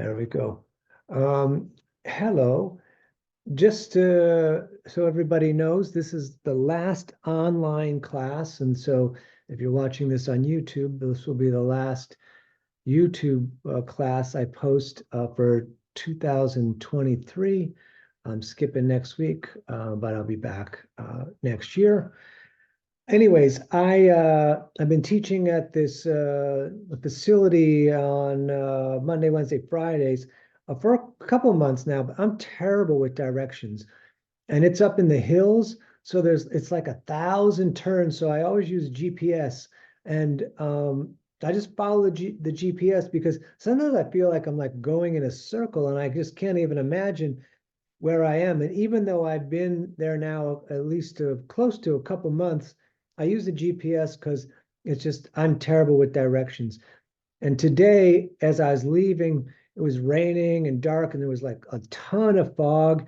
There we go. Hello. Just so everybody knows, this is the last online class. And so if you're watching this on YouTube, this will be the last YouTube class I post for 2023. I'm skipping next week, but I'll be back next year. Anyways, I've been teaching at this facility on Monday, Wednesday, Fridays for a couple of months now, but I'm terrible with directions. And it's up in the hills, so it's like 1,000 turns. So I always use GPS, and I just follow the GPS because sometimes I feel like I'm like going in a circle, and I just can't even imagine where I am. And even though I've been there now at least close to a couple months, I use the GPS because it's just I'm terrible with directions. And today, as I was leaving, it was raining and dark, and there was like a ton of fog.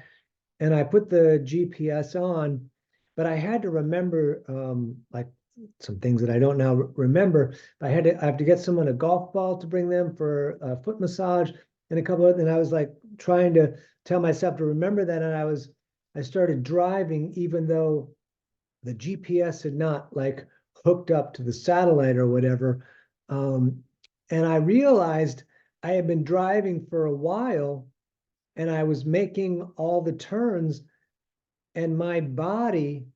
And I put the GPS on, but I had to remember like some things that I don't now remember. I have to get someone a golf ball to bring them for a foot massage and a couple of, and I was like trying to tell myself to remember that. And I started driving even though the GPS had not like hooked up to the satellite or whatever. And I realized I had been driving for a while and I was making all the turns, and my body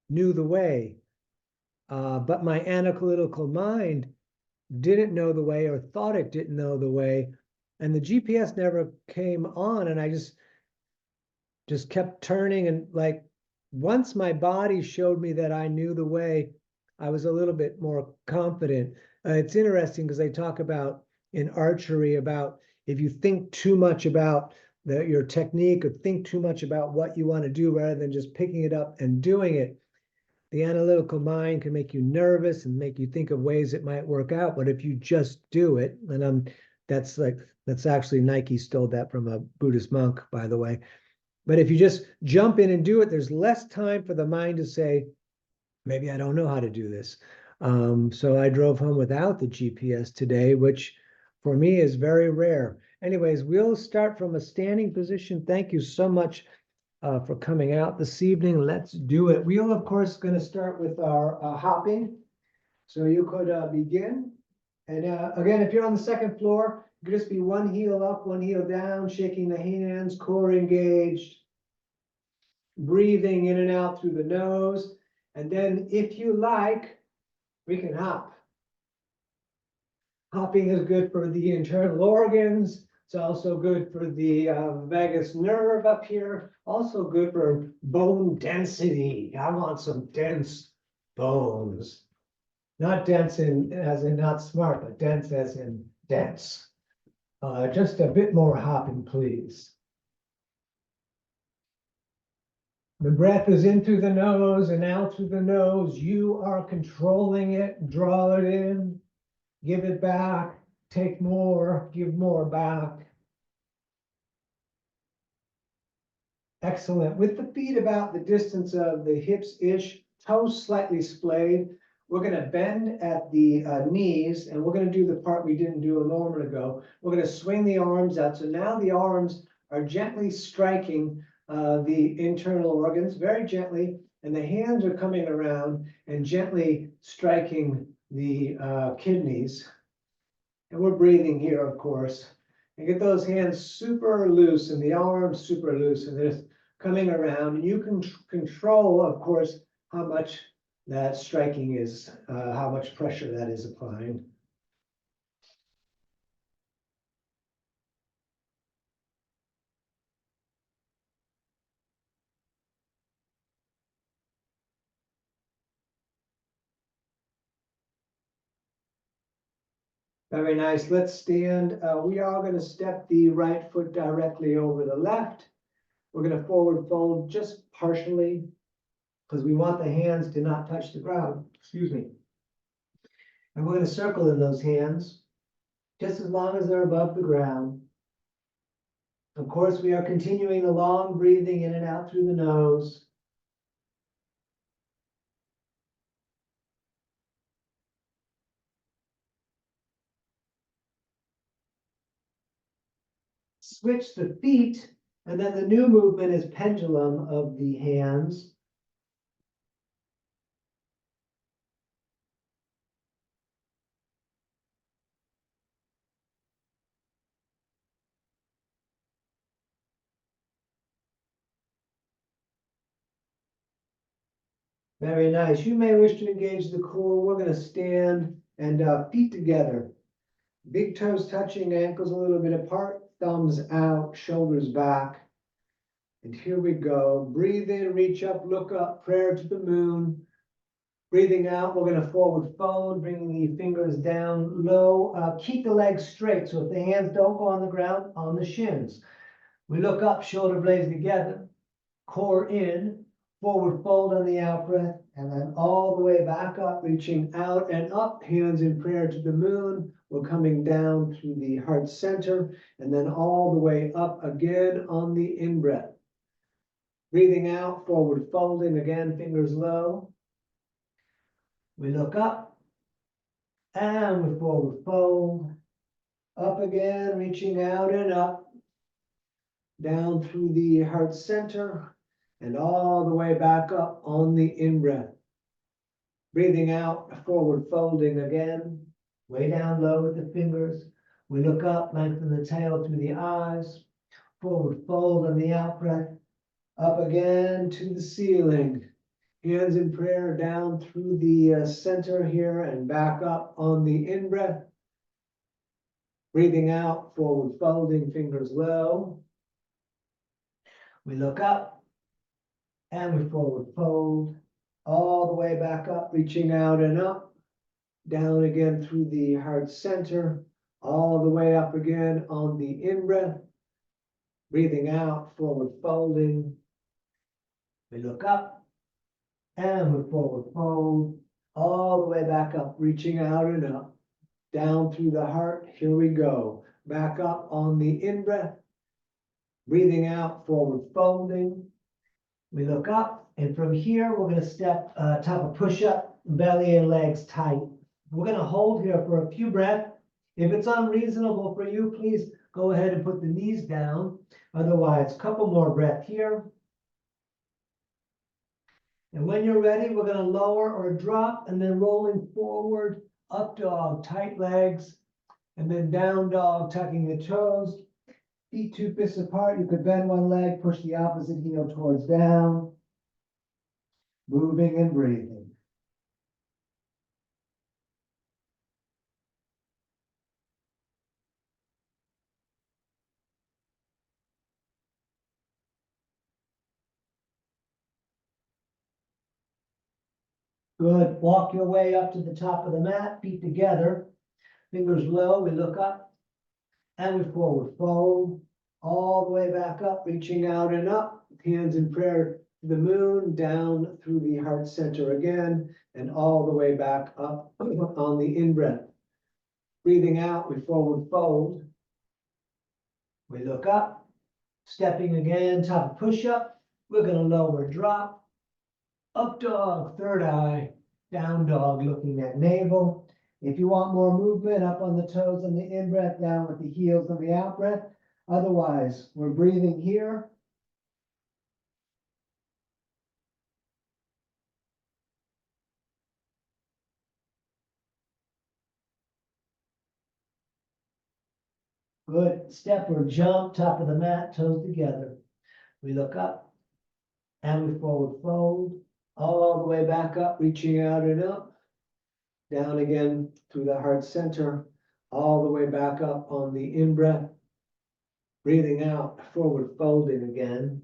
knew the way. But my analytical mind didn't know the way or thought it didn't know the way. And the GPS never came on, and I just kept turning. And like once my body showed me that I knew the way, I was a little bit more confident. It's interesting because they talk about in archery about if you think too much about your technique or think too much about what you want to do rather than just picking it up and doing it, the analytical mind can make you nervous and make you think of ways it might work out. But if you just do it, and that's actually Nike stole that from a Buddhist monk, by the way. But if you just jump in and do it, there's less time for the mind to say, maybe I don't know how to do this. So I drove home without the GPS today, which for me is very rare. Anyways, we'll start from a standing position. Thank you so much for coming out this evening. Let's do it. We'll, of course, going to start with our hopping. So you could begin. And again, if you're on the second floor, you could just be one heel up, one heel down, shaking the hands, core engaged, breathing in and out through the nose. And then if you like, we can hop. Hopping is good for the internal organs. It's also good for the vagus nerve up here. Also good for bone density. I want some dense bones. Not dense as in not smart, but dense as in dense. Just a bit more hopping, please. The breath is in through the nose and out through the nose. You are controlling it. Draw it in. Give it back. Take more. Give more back. Excellent. With the feet about the distance of the hips-ish, toes slightly splayed, we're going to bend at the knees, and we're going to do the part we didn't do a moment ago. We're going to swing the arms out. So now the arms are gently striking the internal organs, very gently, and the hands are coming around and gently striking the kidneys. And we're breathing here, of course. And get those hands super loose and the arms super loose, and they're just coming around. And you can control, of course, how much that striking is, how much pressure that is applying. Very nice. Let's stand. We are going to step the right foot directly over the left. We're going to forward fold just partially because we want the hands to not touch the ground. Excuse me. And we're going to circle in those hands just as long as they're above the ground. Of course, we are continuing the long breathing in and out through the nose. switch the feet, and then the new movement is pendulum of the hands. Very nice. You may wish to engage the core. We're going to stand and feet together. Big toes touching, ankles a little bit apart, thumbs out, shoulders back. And here we go. Breathe in, reach up, look up, prayer to the moon. Breathing out, we're going to forward fold, bringing the fingers down low. Keep the legs straight. So if the hands don't go on the ground, on the shins. We look up, shoulder blades together, core in. Forward fold on the out breath, and then all the way back up, reaching out and up, hands in prayer to the moon. We're coming down through the heart center, and then all the way up again on the in-breath. Breathing out, forward folding again, fingers low. We look up, and we forward fold. Up again, reaching out and up, down through the heart center, and all the way back up on the in-breath. Breathing out, forward folding again, way down low with the fingers. We look up, lengthen the tail through the eyes, forward fold on the out-breath, up again to the ceiling. Hands in prayer down through the center here and back up on the in-breath. Breathing out, forward folding, fingers low. We look up, and we forward fold, all the way back up, reaching out and up, down again through the heart center, all the way up again on the in-breath. Breathing out, forward folding. We look up, and we forward fold, all the way back up, reaching out and up, down through the heart. Here we go. Back up on the in-breath. Breathing out, forward folding. We look up, and from here, we're going to step top of push-up, belly and legs tight. We're going to hold here for a few breaths. If it's unreasonable for you, please go ahead and put the knees down. Otherwise, a couple more breaths here. And when you're ready, we're going to lower or drop, and then rolling forward, up dog, tight legs, and then down dog, tucking the toes. Feet 2 fists apart. You could bend one leg, push the opposite heel towards down. Moving and breathing. Good. Walk your way up to the top of the mat, feet together, fingers low. We look up, and we forward fold, all the way back up, reaching out and up, hands in prayer to the moon, down through the heart center again, and all the way back up on the in-breath. Breathing out, we forward fold. We look up, stepping again, top push-up. We're going to lower drop, up dog, third eye, down dog, looking at navel. If you want more movement, up on the toes on the in-breath, down with the heels on the out-breath. Otherwise, we're breathing here. Good. Step or jump, top of the mat, toes together. We look up, and we forward fold, all the way back up, reaching out and up. Down again through the heart center, all the way back up on the in-breath. Breathing out, forward folding again.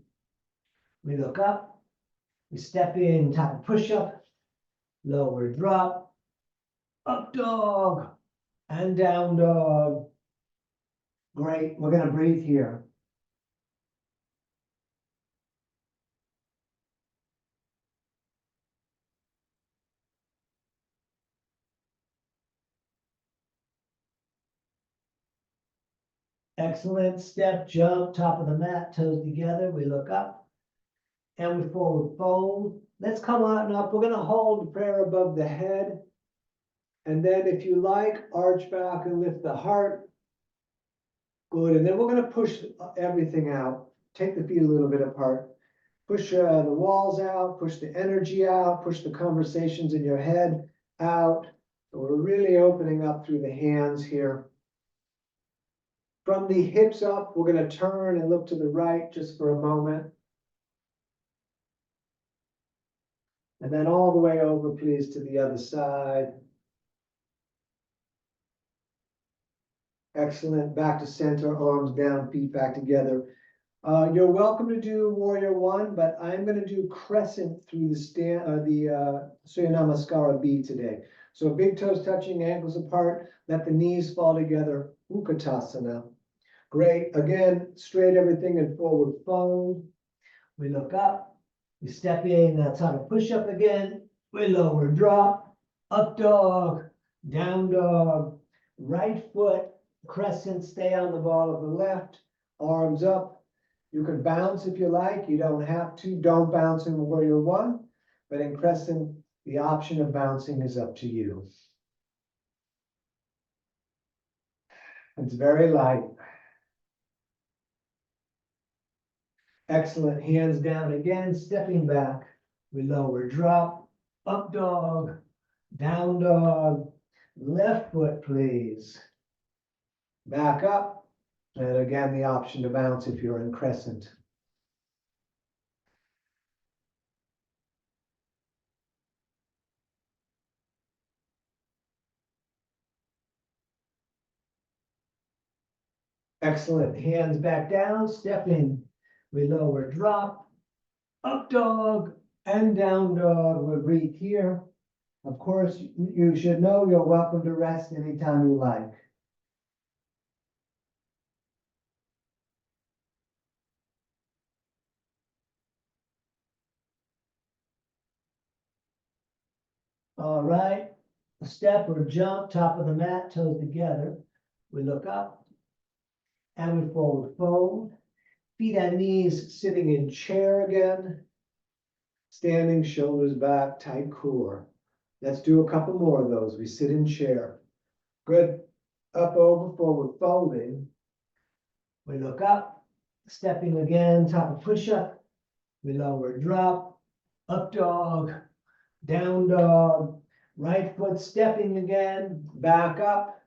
We look up, we step in, top push-up, lower drop, up dog, and down dog. Great, we're going to breathe here. Excellent. Step, jump, top of the mat, toes together. We look up, and we forward fold. Let's come out and up. We're going to hold prayer above the head. And then if you like, arch back and lift the heart. Good, and then we're gonna push everything out. Take the feet a little bit apart. Push the walls out, push the energy out, push the conversations in your head out. So we're really opening up through the hands here. From the hips up, we're gonna turn and look to the right just for a moment. And then all the way over, please, to the other side. Excellent. Back to center, arms down, feet back together. You're welcome to do Warrior One, but I'm going to do crescent through the Surya Namaskara B today. So big toes touching, ankles apart, let the knees fall together, Utkatasana. Great. Again, straight everything and forward fold. We look up, we step in, that's how to push up again. We lower drop, up dog, down dog, right foot, crescent, stay on the ball of the left, arms up. You can bounce if you like, you don't have to. Don't bounce in Warrior One, but in crescent, the option of bouncing is up to you. It's very light. Excellent. Hands down again, stepping back. We lower drop, up dog, down dog, left foot, please. Back up. And again, the option to bounce if you're in crescent. Excellent. Hands back down, step in. We lower drop, up dog, and down dog. We'll breathe here. Of course, you should know you're welcome to rest anytime you like. All right. Step or jump, top of the mat, toes together. We look up and we forward fold. Feet and knees sitting in chair again. Standing, shoulders back, tight core. Let's do a couple more of those. We sit in chair. Good. Up, over, forward folding. We look up, stepping again, top of push-up. We lower drop, up dog, down dog, right foot stepping again, back up.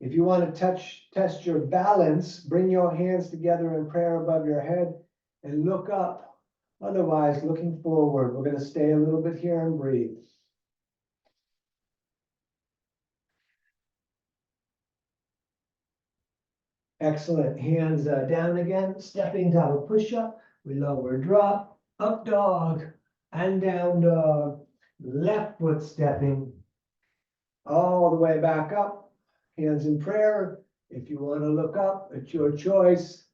If you want to test your balance, bring your hands together in prayer above your head and look up. Otherwise, looking forward. We're going to stay a little bit here and breathe. Excellent. Hands down again, stepping top of push-up. We lower drop, up dog, and down dog. Left foot stepping all the way back up. Hands in prayer. If you want to look up, it's your choice.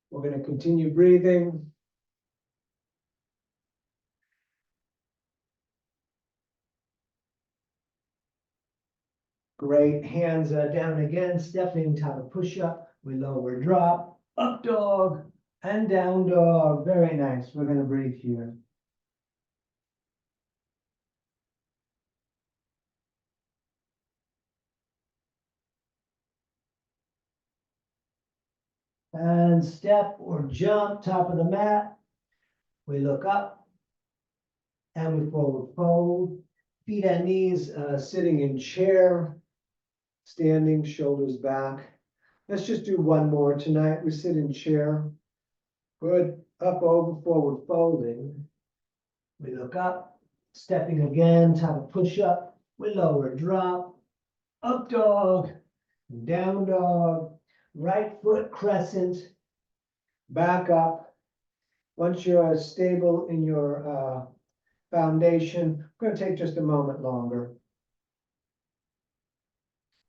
We're going to continue breathing. Great. Hands down again, stepping top of push-up. We lower drop, up dog, and down dog. Very nice. We're going to breathe here. And step or jump, top of the mat. We look up and we forward fold. Feet and knees sitting in chair, standing, shoulders back. Let's just do one more tonight. We sit in chair. Good. Up, over, forward folding. We look up, stepping again, top of push-up. We lower drop, up dog, down dog, right foot crescent, back up. Once you're stable in your foundation, I'm going to take just a moment longer.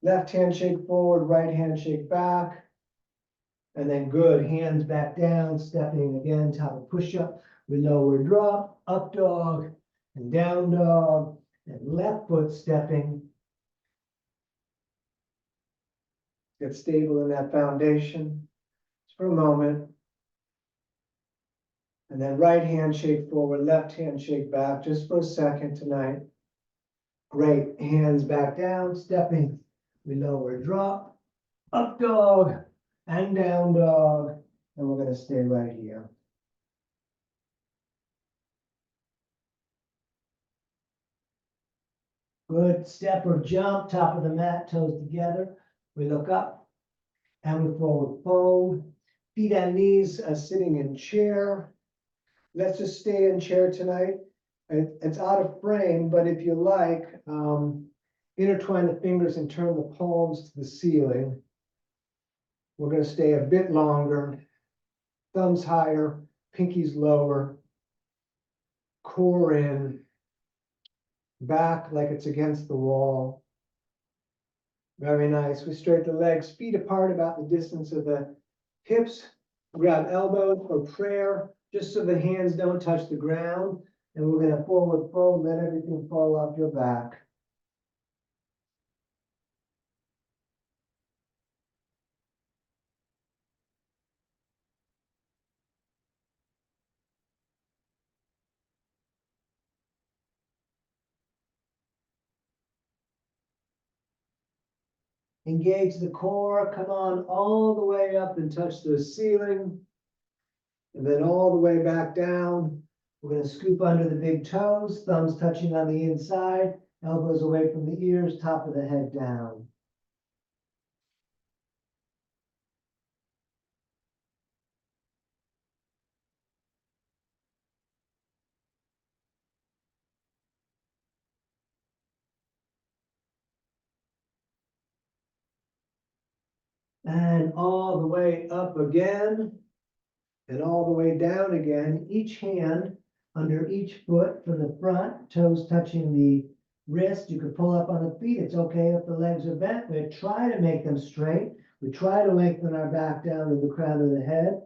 Left hand shake forward, right hand shake back. And then good, hands back down, stepping again, top of push-up. We lower drop, up dog, and down dog, and left foot stepping. Get stable in that foundation just for a moment. And then right hand shake forward, left hand shake back just for a second tonight. Great, hands back down, stepping. We lower drop, up dog, and down dog. And we're gonna stay right here. Good, step or jump, top of the mat, toes together. We look up and we forward fold. Feet and knees sitting in chair. Let's just stay in chair tonight. It's out of frame, but if you like, intertwine the fingers and turn the palms to the ceiling. We're gonna stay a bit longer. Thumbs higher, pinkies lower, core in, back like it's against the wall. Very nice. We straighten the legs, feet apart about the distance of the hips. Grab elbows for prayer, just so the hands don't touch the ground. And we're gonna forward fold, let everything fall off your back. Engage the core, come on all the way up and touch the ceiling. And then all the way back down. We're gonna scoop under the big toes, thumbs touching on the inside, elbows away from the ears, top of the head down. And all the way up again. And all the way down again, each hand under each foot from the front, toes touching the wrist. You can pull up on the feet. It's okay if the legs are bent. We try to make them straight. We try to lengthen our back down to the crown of the head.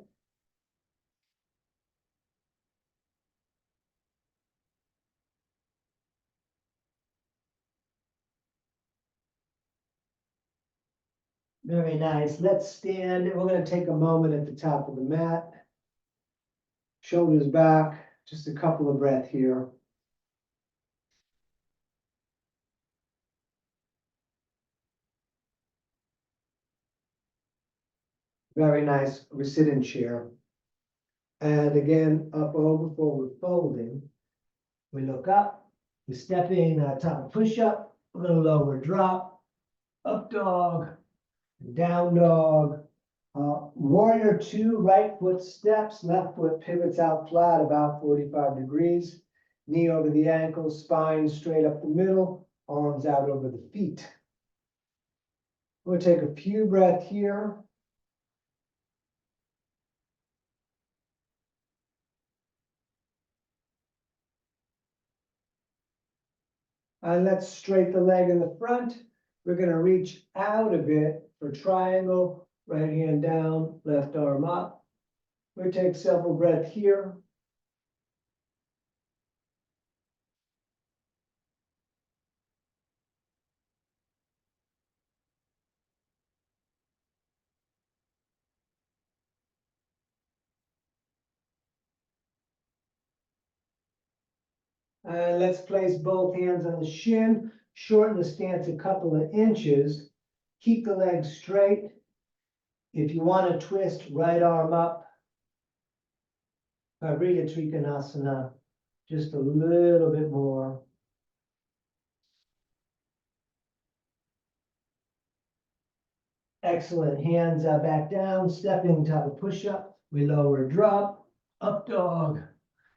Very nice. Let's stand. We're going to take a moment at the top of the mat. Shoulders back. Just a couple of breaths here. Very nice. We sit in chair. And again, up over forward folding. We look up. We step in top push up. A little lower drop. Up dog. Down dog. Warrior two, right foot steps, left foot pivots out flat about 45 degrees. Knee over the ankle, spine straight up the middle, arms out over the feet. We'll take a few breaths here. And let's straighten the leg in the front. We're going to reach out a bit for triangle, right hand down, left arm up. We'll take several breaths here. And let's place both hands on the shin, shorten the stance a couple of inches, keep the legs straight. If you want to twist, right arm up, Parita Trikonasana, just a little bit more. Excellent, hands back down, stepping top of push-up, we lower drop, up dog,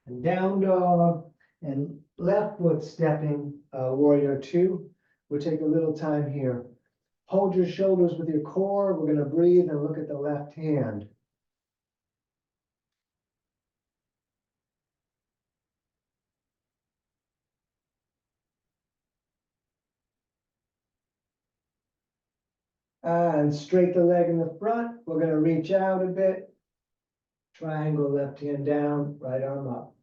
and down dog, and left foot stepping, warrior two. We'll take a little time here. Hold your shoulders with your core. We're going to breathe and look at the left hand. And straight the leg in the front. We're going to reach out a bit. Triangle, left hand down, right arm up.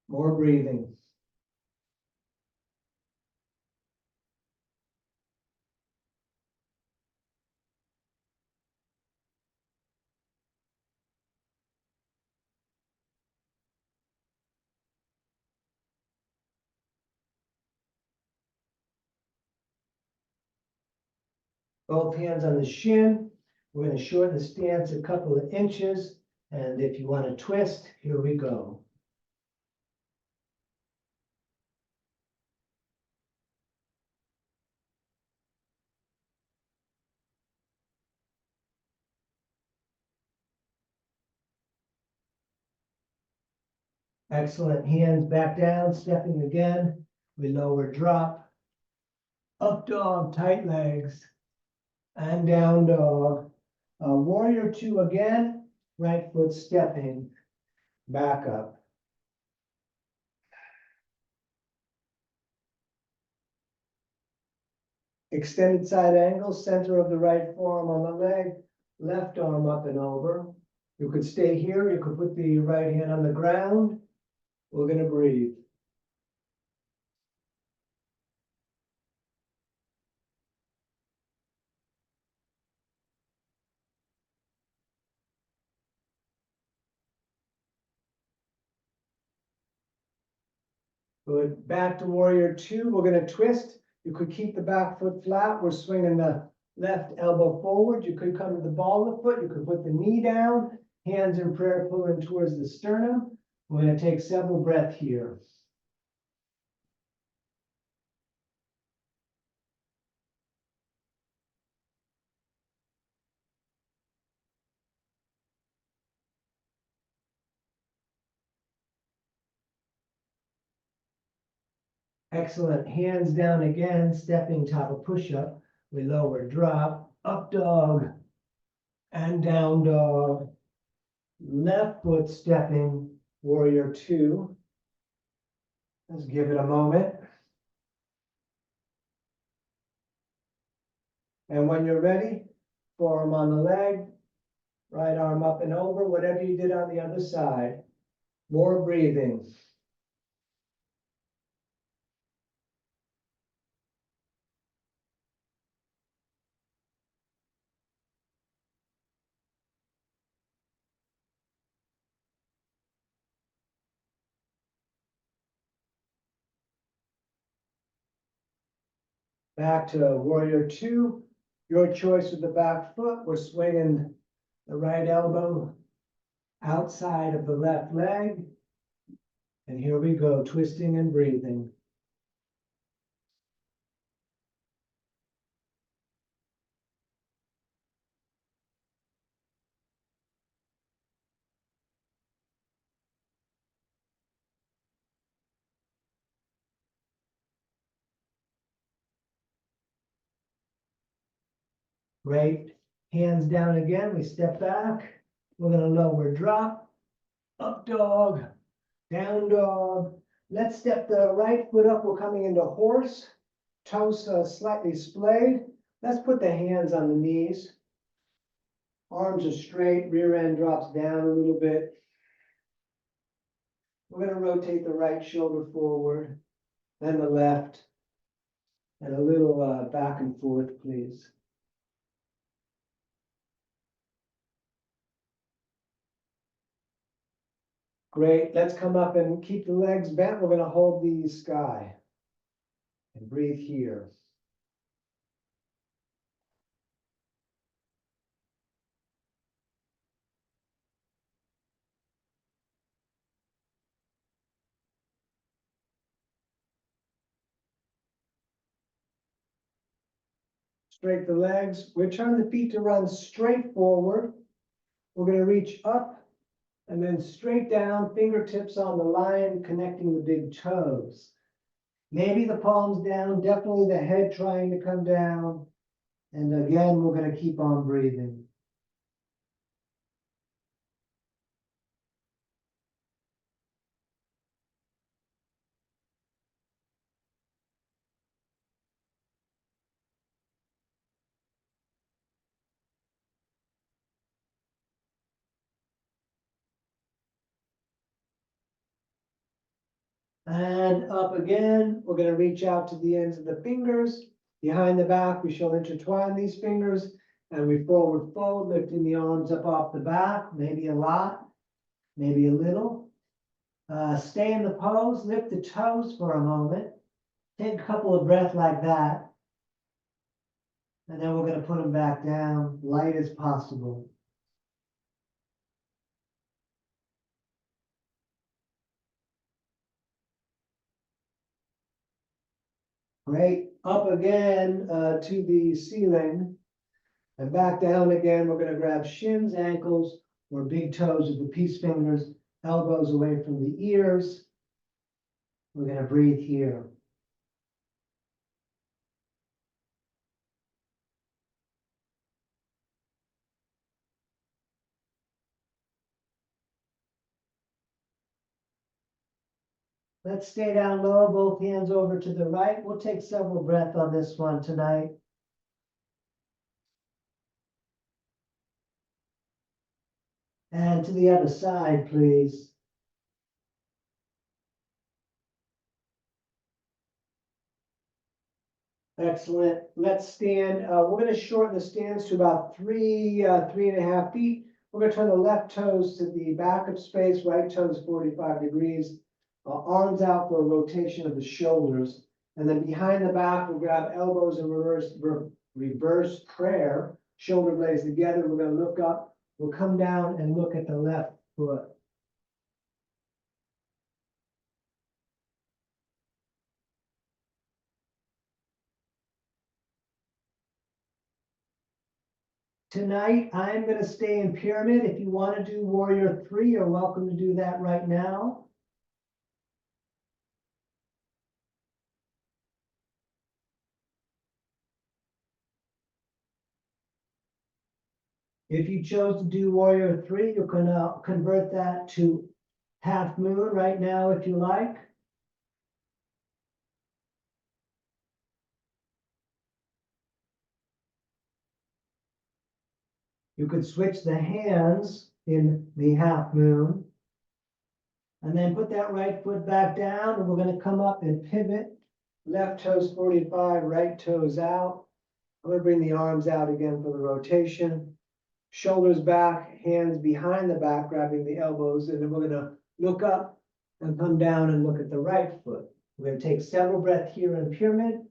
More breathing. Both hands on the shin. We're going to shorten the stance a couple of inches. And if you want to twist, here we go. Excellent. Hands back down, stepping again. We lower, drop. Up dog, tight legs. And down dog. Warrior two again. Right foot stepping. Back up. Extended side angle, center of the right forearm on the leg. Left arm up and over. You could stay here. You could put the right hand on the ground. We're going to breathe. Good. Back to warrior two. We're going to twist. You could keep the back foot flat. We're swinging the left elbow forward. You could come to the ball of the foot. You could put the knee down. Hands in prayer pulling towards the sternum. We're going to take several breaths here. Excellent. Hands down again, stepping top of push-up. We lower, drop, up dog, and down dog. Left foot stepping, warrior two. Let's give it a moment. And when you're ready, forearm on the leg, right arm up and over, whatever you did on the other side. More breathing. Back to warrior two. Your choice with the back foot. We're swinging the right elbow outside of the left leg. And here we go, twisting and breathing. Great. Hands down again. We step back. We're going to lower, drop, up dog, down dog. Let's step the right foot up. We're coming into horse. Toes slightly splayed. Let's put the hands on the knees. Arms are straight. Rear end drops down a little bit. We're going to rotate the right shoulder forward, then the left, and a little back and forth, please. Great. Let's come up and keep the legs bent. We're going to hold the sky and breathe here. Straight the legs. We're turning the feet to run straight forward. We're going to reach up and then straight down, fingertips on the line, connecting the big toes. Maybe the palms down, definitely the head trying to come down. And again, we're going to keep on breathing. And up again, we're going to reach out to the ends of the fingers. Behind the back, we shall intertwine these fingers and we forward fold, lifting the arms up off the back, maybe a lot, maybe a little. Stay in the pose, lift the toes for a moment. Take a couple of breaths like that. And then we're gonna put them back down, light as possible. Great, up again to the ceiling. And back down again, we're gonna grab shins, ankles, or big toes with the peace fingers, elbows away from the ears. We're gonna breathe here. Let's stay down low, both hands over to the right. We'll take several breaths on this one tonight. And to the other side, please. Excellent. Let's stand. We're going to shorten the stands to about 3.5 feet. We're going to turn the left toes to the back of space, right toes 45 degrees. Arms out for a rotation of the shoulders. And then behind the back, we'll grab elbows in reverse prayer. Shoulder blades together. We're going to look up. We'll come down and look at the left foot. Tonight, I'm going to stay in pyramid. If you want to do warrior 3, you're welcome to do that right now. If you chose to do warrior 3, you can convert that to half moon right now if you like. You could switch the hands in the half moon. And then put that right foot back down, and we're going to come up and pivot. Left toes 45, right toes out. I'm going to bring the arms out again for the rotation. Shoulders back, hands behind the back, grabbing the elbows, and then we're going to look up and come down and look at the right foot. We're going to take several breaths here in pyramid.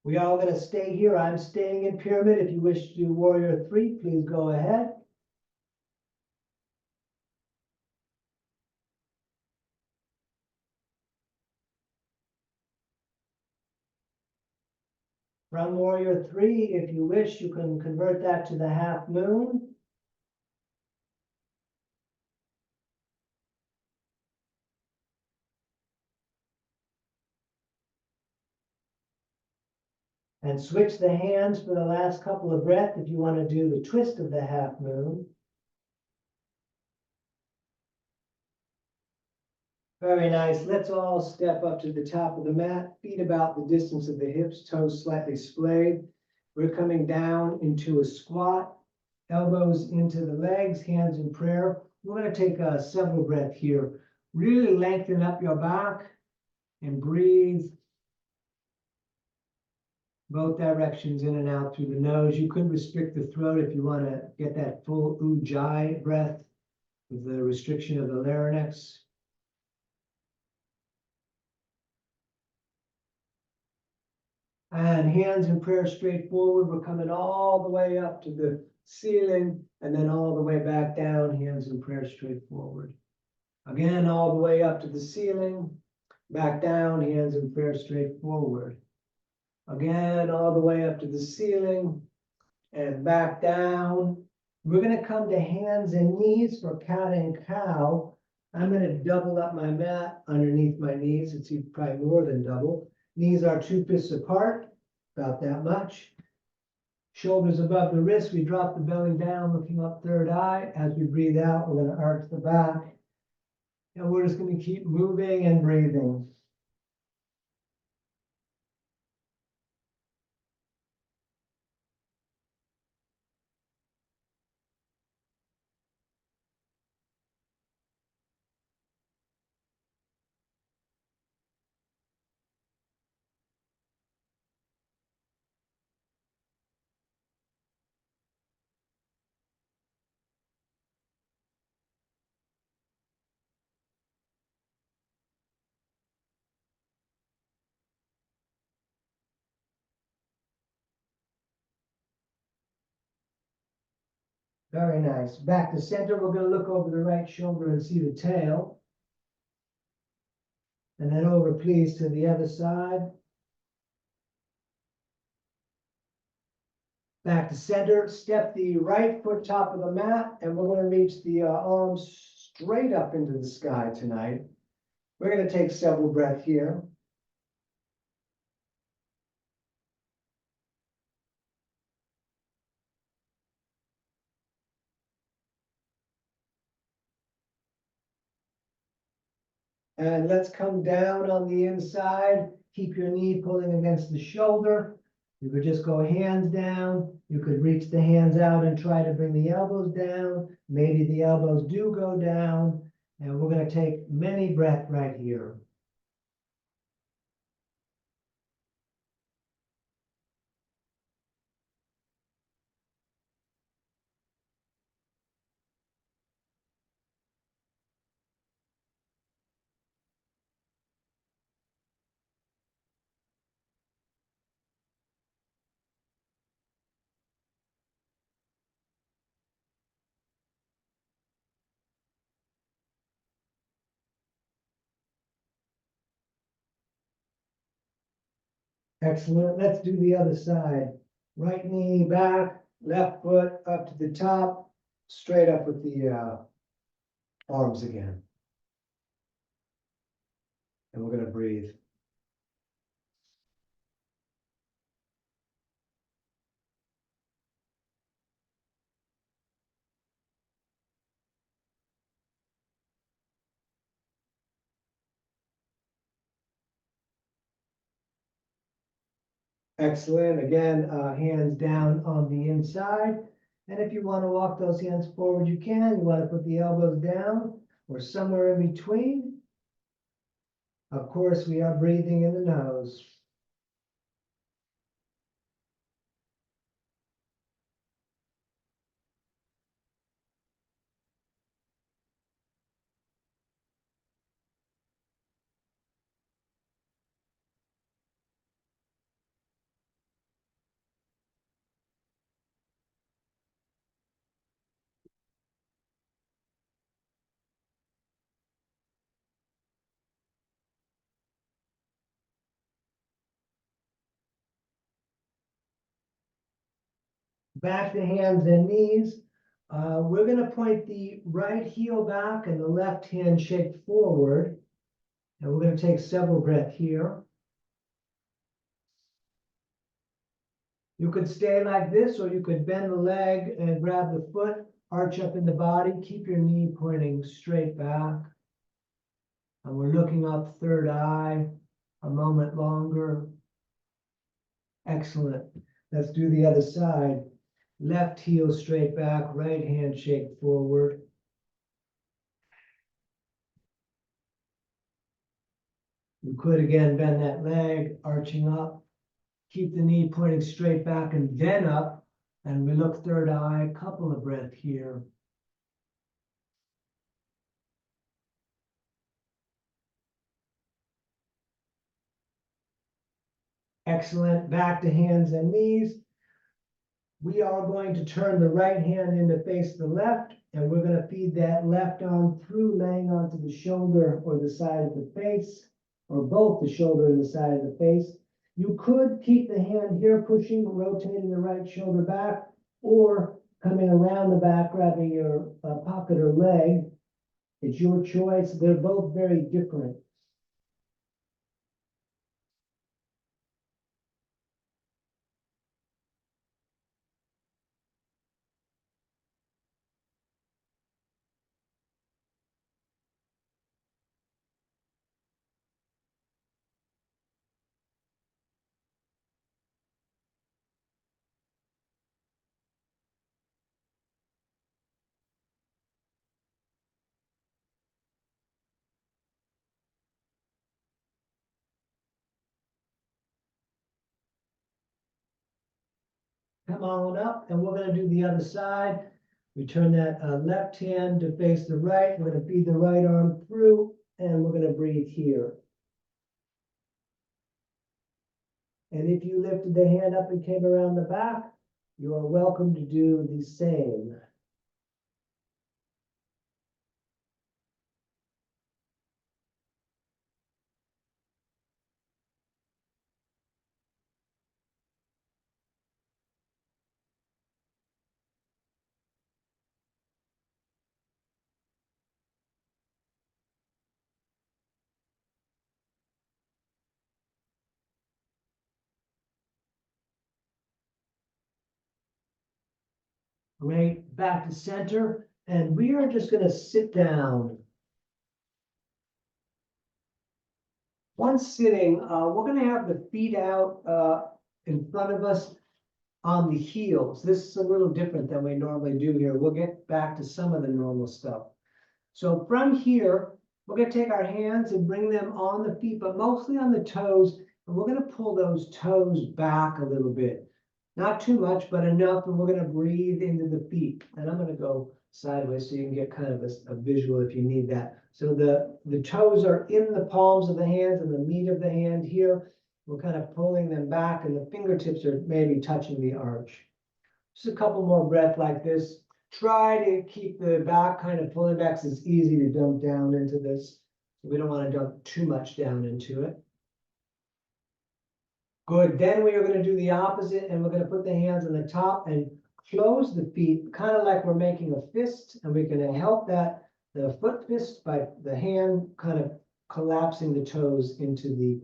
We are going to stay here. I'm staying in pyramid. If you wish to do warrior 3, please go ahead. From warrior 3, if you wish, you can convert that to the half moon. And switch the hands for the last couple of breaths if you want to do the twist of the half moon. Very nice. Let's all step up to the top of the mat, feet about the distance of the hips, toes slightly splayed. We're coming down into a squat, elbows into the legs, hands in prayer. We're going to take several breaths here. Really lengthen up your back and breathe both directions in and out through the nose. You could restrict the throat if you want to get that full ujjayi breath with the restriction of the larynx. And hands in prayer straight forward. We're coming all the way up to the ceiling and then all the way back down, hands in prayer straight forward. Again, all the way up to the ceiling, back down, hands in prayer straight forward. Again, all the way up to the ceiling and back down. We're going to come to hands and knees for cat and cow. I'm going to double up my mat underneath my knees. It's probably more than double. Knees are 2 fists apart, about that much. Shoulders above the wrist. We drop the belly down, looking up third eye. As we breathe out, we're going to arch the back. And we're just going to keep moving and breathing. Very nice. Back to center, we're gonna look over the right shoulder and see the tail. And then over, please, to the other side. Back to center, step the right foot top of the mat, and we're gonna reach the arms straight up into the sky tonight. We're gonna take several breaths here. And let's come down on the inside. Keep your knee pulling against the shoulder. You could just go hands down. You could reach the hands out and try to bring the elbows down. Maybe the elbows do go down. And we're going to take many breaths right here. Excellent. Let's do the other side. Right knee back, left foot up to the top, straight up with the arms again. And we're going to breathe. Excellent. Again, hands down on the inside. And if you want to walk those hands forward, you can. You want to put the elbows down or somewhere in between. Of course, we are breathing in the nose. Back to hands and knees. We're going to point the right heel back and the left hand shaped forward. And we're going to take several breaths here. You could stay like this, or you could bend the leg and grab the foot, arch up in the body, keep your knee pointing straight back. And we're looking up third eye, a moment longer. Excellent. Let's do the other side. Left heel straight back, right hand shaped forward. You could again bend that leg, arching up. Keep the knee pointing straight back and then up. And we look third eye, a couple of breaths here. Excellent. Back to hands and knees. We are going to turn the right hand in to face the left, and we're going to feed that left arm through, laying onto the shoulder or the side of the face, or both the shoulder and the side of the face. You could keep the hand here pushing, rotating the right shoulder back, or coming around the back, grabbing your pocket or leg. It's your choice. They're both very different. Come on up, and we're going to do the other side. We turn that left hand to face the right. We're going to feed the right arm through, and we're going to breathe here. And if you lifted the hand up and came around the back, you are welcome to do the same. Great, back to center, and we are just gonna sit down. Once sitting, we're gonna have the feet out in front of us on the heels. This is a little different than we normally do here. We'll get back to some of the normal stuff. So from here, we're gonna take our hands and bring them on the feet, but mostly on the toes. And we're gonna pull those toes back a little bit. Not too much, but enough, and we're gonna breathe into the feet. And I'm gonna go sideways so you can get kind of a visual if you need that. So the toes are in the palms of the hands and the meat of the hand here. We're kind of pulling them back and the fingertips are maybe touching the arch. Just a couple more breaths like this. Try to keep the back kind of pulling back, so it's easy to dump down into this. We don't want to dump too much down into it. Good, then we are going to do the opposite, and we're going to put the hands on the top and close the feet, kind of like we're making a fist, and we're going to help the foot fist by the hand kind of collapsing the toes into the,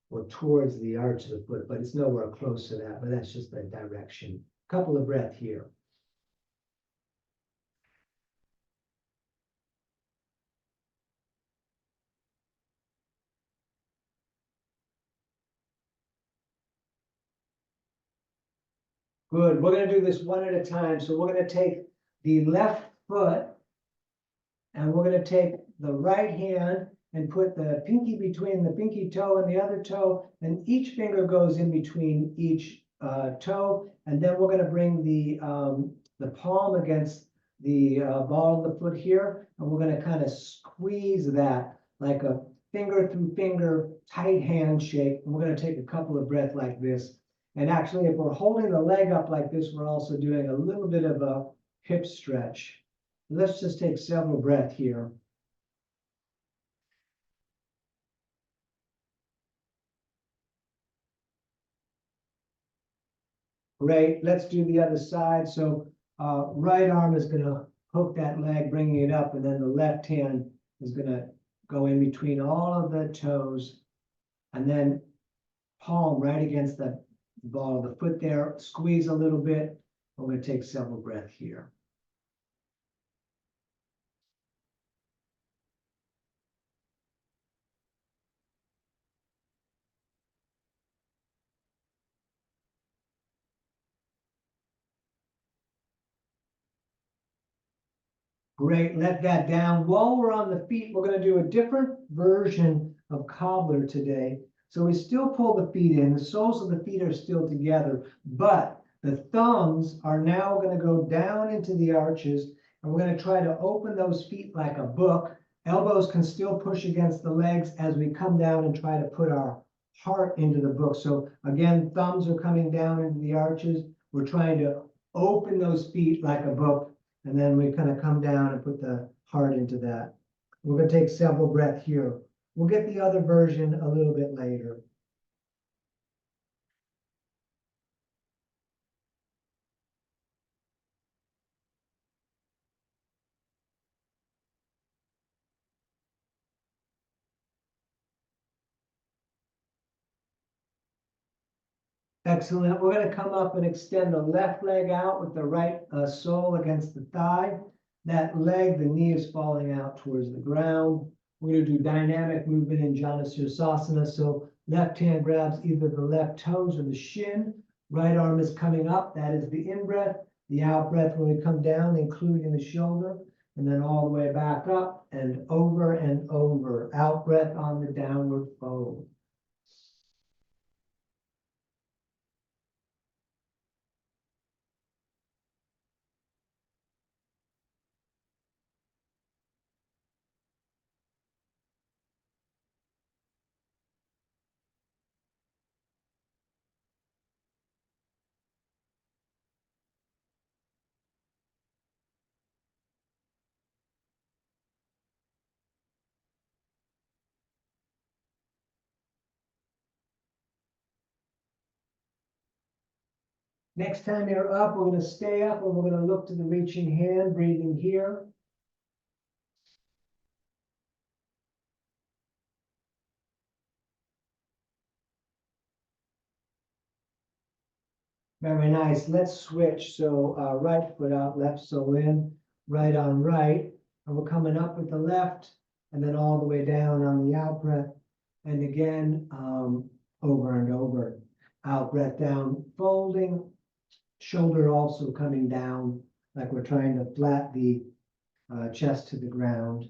or towards the arch of the foot, but it's nowhere close to that, but that's just the direction. Couple of breaths here. Good, we're gonna do this one at a time. So we're gonna take the left foot and we're gonna take the right hand and put the pinky between the pinky toe and the other toe, and each finger goes in between each toe. And then we're gonna bring the palm against the ball of the foot here, and we're gonna kind of squeeze that like a finger through finger tight handshake. And we're gonna take a couple of breaths like this. And actually, if we're holding the leg up like this, we're also doing a little bit of a hip stretch. Let's just take several breaths here. Great, let's do the other side. So right arm is gonna hook that leg, bringing it up, and then the left hand is gonna go in between all of the toes, and then palm right against the ball of the foot there, squeeze a little bit. We're gonna take several breaths here. Great, let that down. While we're on the feet, we're gonna do a different version of cobbler today. So we still pull the feet in, the soles of the feet are still together, but the thumbs are now gonna go down into the arches, and we're gonna try to open those feet like a book. Elbows can still push against the legs as we come down and try to put our heart into the book. So again, thumbs are coming down into the arches. We're trying to open those feet like a book. And then we kind of come down and put the heart into that. We're going to take several breaths here. We'll get the other version a little bit later. Excellent. We're going to come up and extend the left leg out with the right sole against the thigh. That leg, the knee is falling out towards the ground. We're going to do dynamic movement in Janasarsasana. So left hand grabs either the left toes or the shin. Right arm is coming up. That is the in-breath. The out-breath when we come down, including the shoulder. And then all the way back up and over and over. Out-breath on the downward fold. Next time you're up, we're going to stay up and we're going to look to the reaching hand, breathing here. Very nice. Let's switch. So right foot out, left sole in, right on right. And we're coming up with the left and then all the way down on the out breath. And again, over and over. Out breath down, folding, shoulder also coming down, like we're trying to flat the chest to the ground.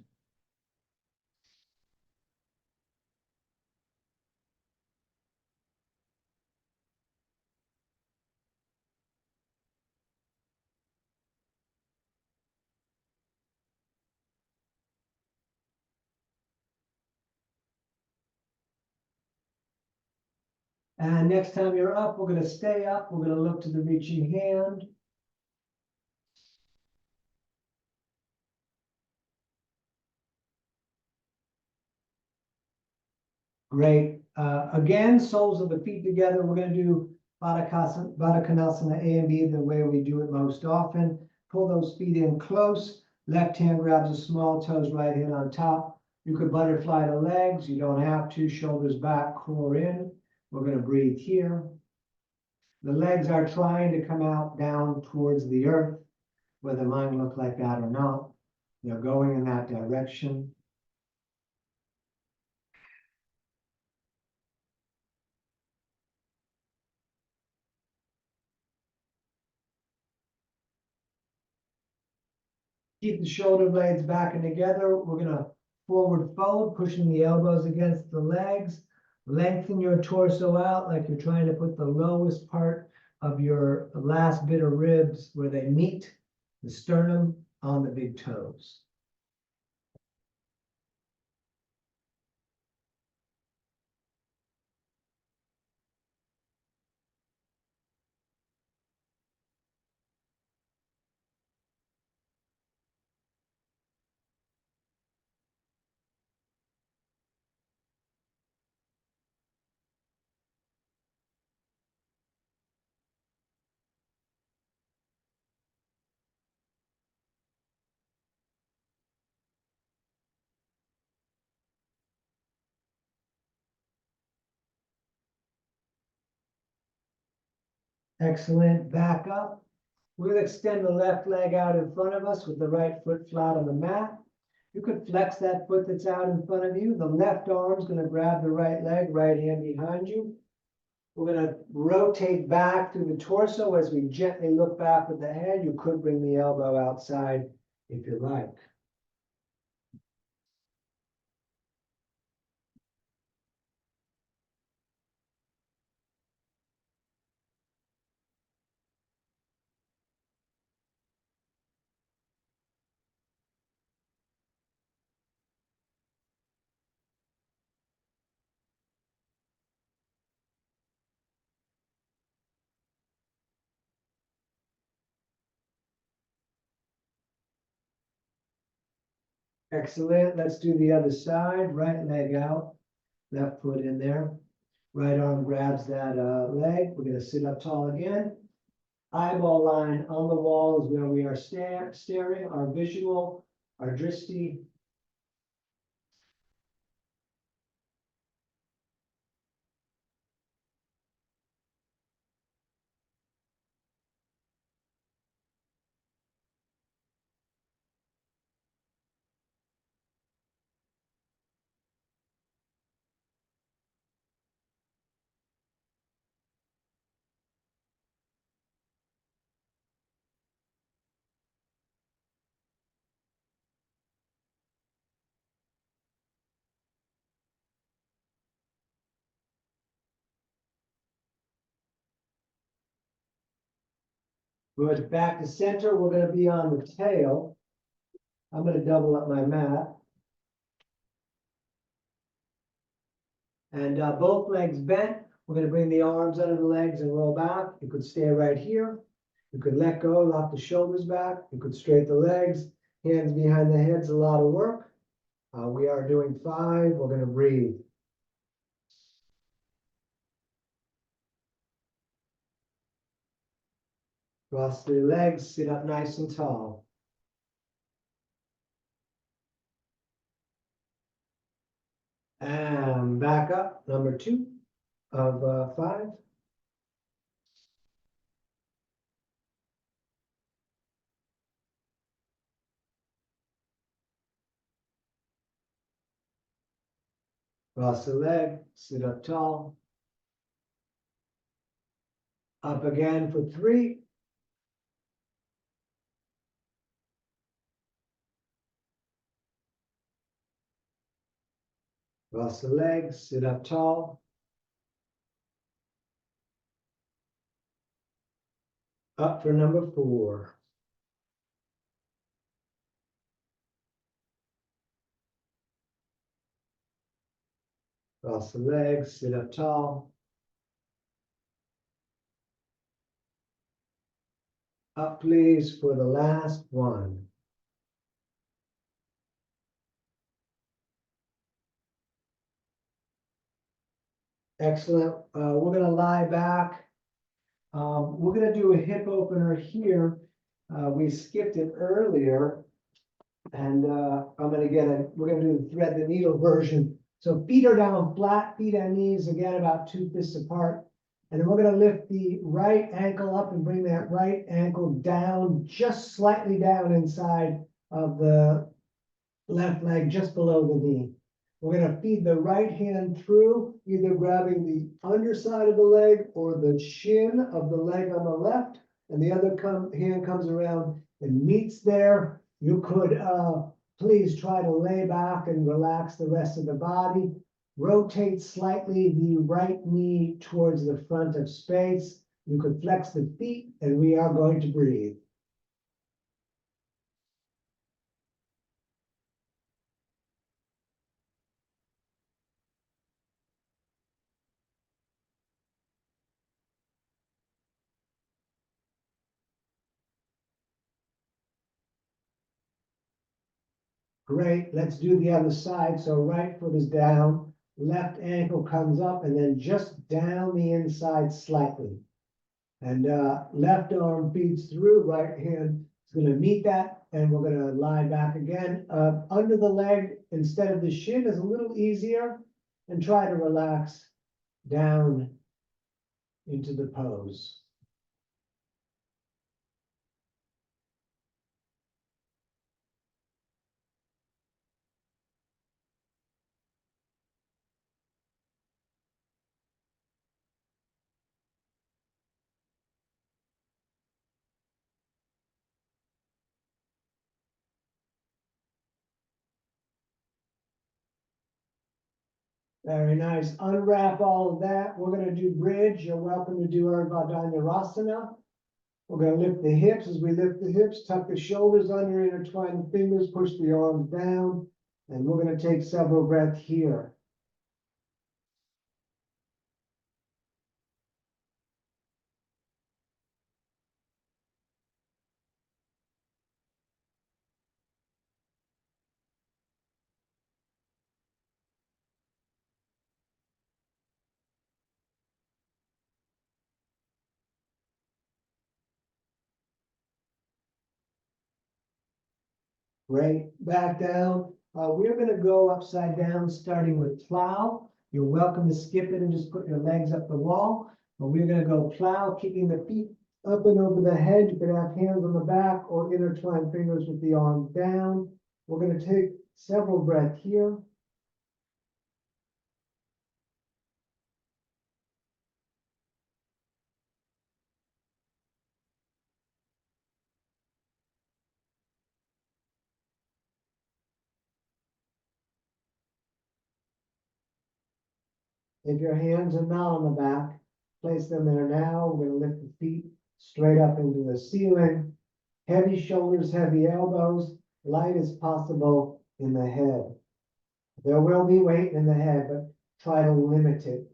And next time you're up, we're going to stay up. We're going to look to the reaching hand. Great. Again, soles of the feet together. We're going to do Baddha Konasana A and B the way we do it most often. Pull those feet in close. Left hand grabs the small toes, right hand on top. You could butterfly the legs. You don't have to. Shoulders back, core in. We're going to breathe here. The legs are trying to come out down towards the earth, whether mine look like that or not. They're going in that direction. Keep the shoulder blades back and together. We're gonna forward fold, pushing the elbows against the legs. Lengthen your torso out like you're trying to put the lowest part of your last bit of ribs where they meet the sternum on the big toes. Excellent. Back up. We'll extend the left leg out in front of us with the right foot flat on the mat. You could flex that foot that's out in front of you. The left arm's going to grab the right leg, right hand behind you. We're going to rotate back through the torso as we gently look back with the head. You could bring the elbow outside if you like. Excellent. Let's do the other side. Right leg out, left foot in there. Right arm grabs that leg. We're going to sit up tall again. Eyeball line on the wall is where we are staring, our visual, our drishti. Good. Back to center. We're going to be on the tail. I'm going to double up my mat. And both legs bent. We're going to bring the arms under the legs and roll back. You could stay right here. You could let go, lock the shoulders back. You could straighten the legs. Hands behind the head's a lot of work. We are doing 5. We're going to breathe. Cross the legs, sit up nice and tall. And back up, number 2 of 5. Cross the leg, sit up tall. Up again for 3. Cross the legs, sit up tall. Up for number 4. Cross the legs, sit up tall. Up, please, for the last one. Excellent. We're going to lie back. We're going to do a hip opener here. We skipped it earlier. And I'm going to we're going to do the thread the needle version. So feet are down flat, feet on knees, again, about 2 fists apart. And then we're going to lift the right ankle up and bring that right ankle down, just slightly down inside of the left leg, just below the knee. We're going to feed the right hand through, either grabbing the underside of the leg or the shin of the leg on the left, and the other hand comes around and meets there. You could please try to lay back and relax the rest of the body. Rotate slightly the right knee towards the front of space. You could flex the feet, and we are going to breathe. Great, let's do the other side. So right foot is down, left ankle comes up, and then just down the inside slightly. And left arm feeds through, right hand is going to meet that, and we're going to lie back again. Under the leg, instead of the shin, is a little easier, and try to relax down into the pose. Very nice. Unwrap all of that. We're going to do bridge. You're welcome to do Ardha Dhanurasana. We're going to lift the hips. As we lift the hips, tuck the shoulders under, intertwine the fingers, push the arms down, and we're going to take several breaths here. Great. Back down. We're going to go upside down, starting with plow. You're welcome to skip it and just put your legs up the wall. But we're going to go plow, kicking the feet up and over the head. You can have hands on the back or intertwine fingers with the arms down. We're going to take several breaths here. If your hands are not on the back, place them there now. We're going to lift the feet straight up into the ceiling. Heavy shoulders, heavy elbows, light as possible in the head. There will be weight in the head, but try to limit it.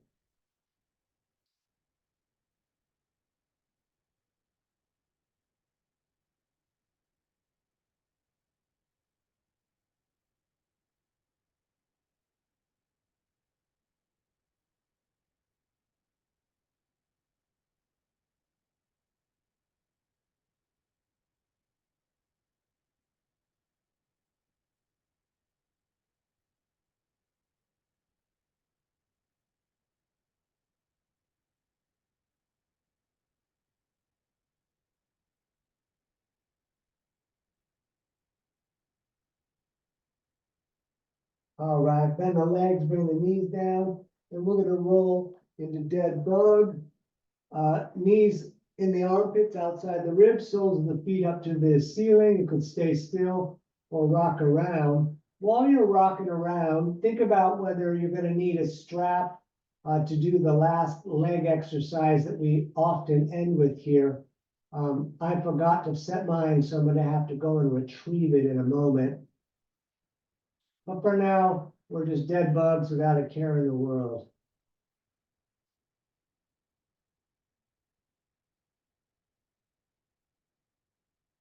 All right, bend the legs, bring the knees down, and we're gonna roll into dead bug. Knees in the armpits, outside the ribs, soles of the feet up to the ceiling. You could stay still or rock around. While you're rocking around, think about whether you're gonna need a strap to do the last leg exercise that we often end with here. I forgot to set mine, so I'm gonna have to go and retrieve it in a moment. But for now, we're just dead bugs without a care in the world.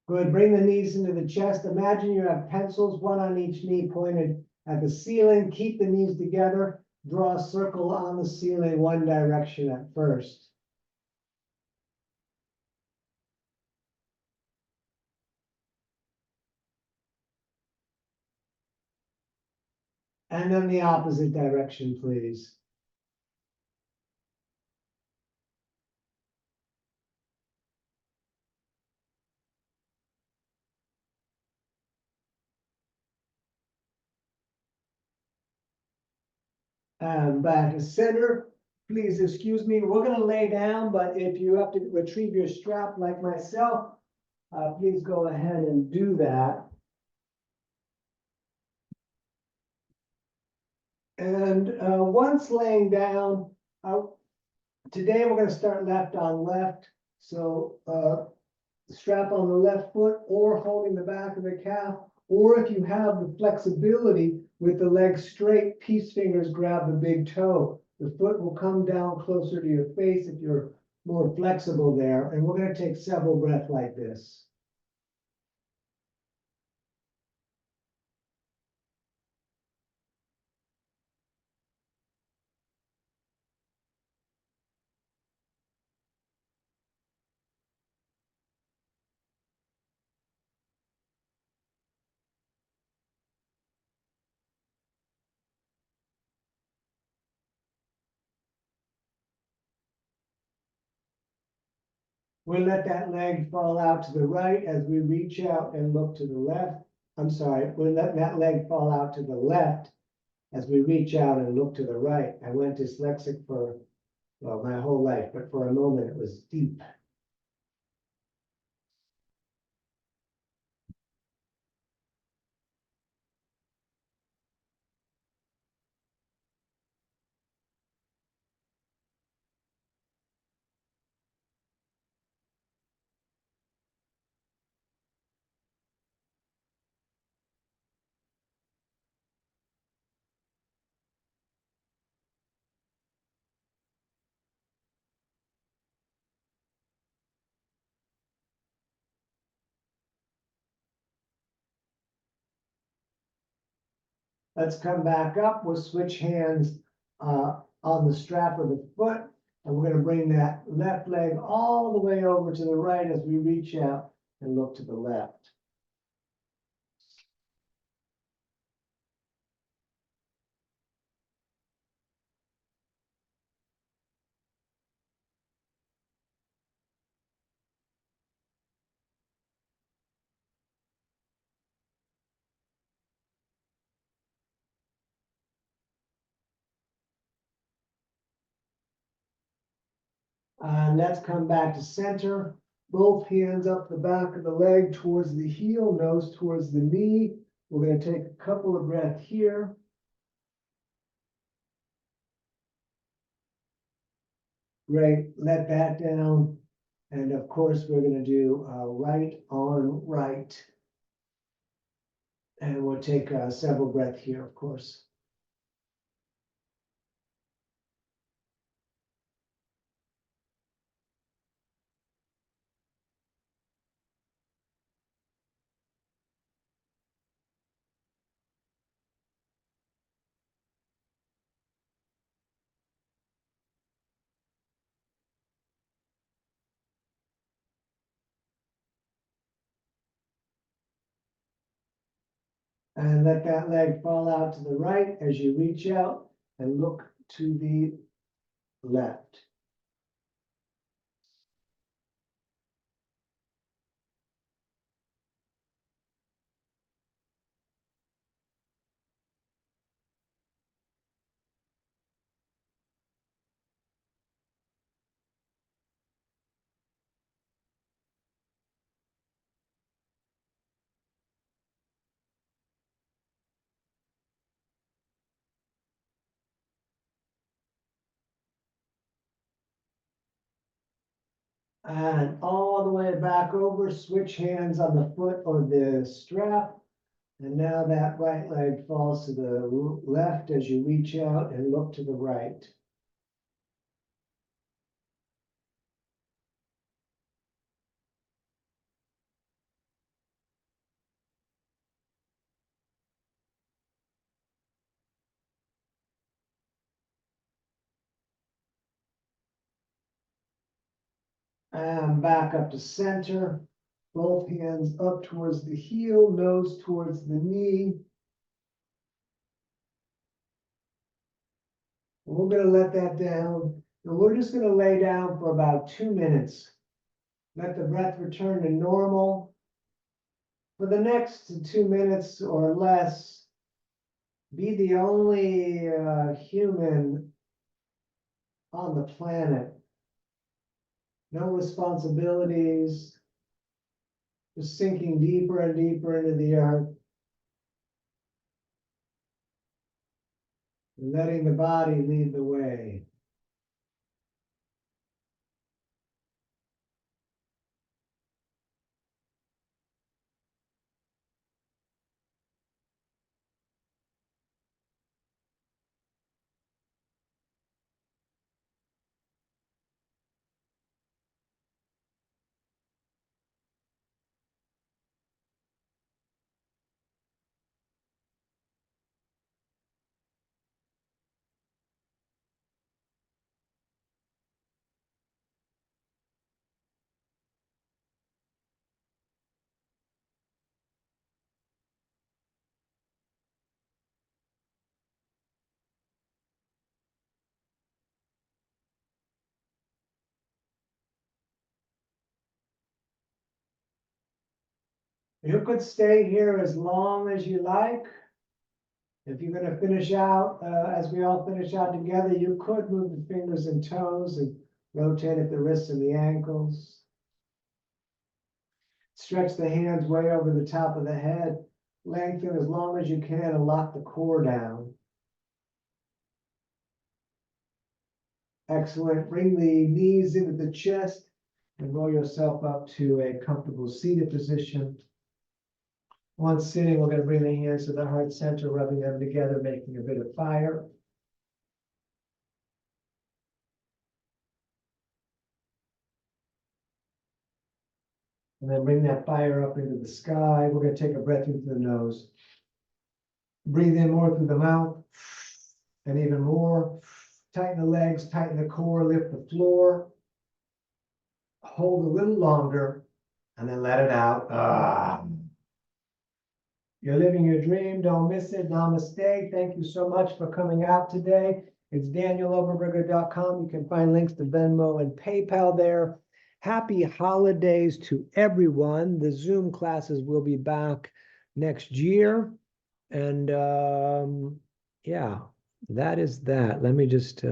Good, bring the knees into the chest. Imagine you have pencils, one on each knee pointed at the ceiling. Keep the knees together. Draw a circle on the ceiling one direction at first. And then the opposite direction, please. And back to center. Please excuse me. We're going to lay down, but if you have to retrieve your strap like myself, please go ahead and do that. And once laying down, today we're going to start left on left. So strap on the left foot or holding the back of the calf, or if you have the flexibility with the legs straight, peace fingers grab the big toe. The foot will come down closer to your face if you're more flexible there. And we're going to take several breaths like this. We'll let that leg fall out to the right as we reach out and look to the left. I'm sorry, we'll let that leg fall out to the left as we reach out and look to the right. I went dyslexic for, well, my whole life, but for a moment it was deep. Let's come back up. We'll switch hands on the strap of the foot. And we're going to bring that left leg all the way over to the right as we reach out and look to the left. And let's come back to center. Both hands up the back of the leg towards the heel, nose towards the knee. We're going to take a couple of breaths here. Great, let that down. And of course, we're going to do right on right. And we'll take several breaths here, of course. And let that leg fall out to the right as you reach out and look to the left. And all the way back over, switch hands on the foot or the strap. And now that right leg falls to the left as you reach out and look to the right. And back up to center. Both hands up towards the heel, nose towards the knee. We're going to let that down. And we're just going to lay down for about 2 minutes. Let the breath return to normal. For the next 2 minutes or less, be the only human on the planet. No responsibilities. Just sinking deeper and deeper into the earth. And letting the body lead the way. You could stay here as long as you like. If you're going to finish out, as we all finish out together, you could move the fingers and toes and rotate at the wrists and the ankles. Stretch the hands way over the top of the head. Lengthen as long as you can and lock the core down. Excellent. Bring the knees into the chest and roll yourself up to a comfortable seated position. Once sitting, we're going to bring the hands to the heart center, rubbing them together, making a bit of fire. And then bring that fire up into the sky. We're going to take a breath into the nose. Breathe in more through the mouth. And even more. Tighten the legs, tighten the core, lift the floor. Hold a little longer, and then let it out. You're living your dream. Don't miss it. Namaste. Thank you so much for coming out today. It's danieloverberger.com. You can find links to Venmo and PayPal there. Happy holidays to everyone. The Zoom classes will be back next year. And yeah, that is that. Let me just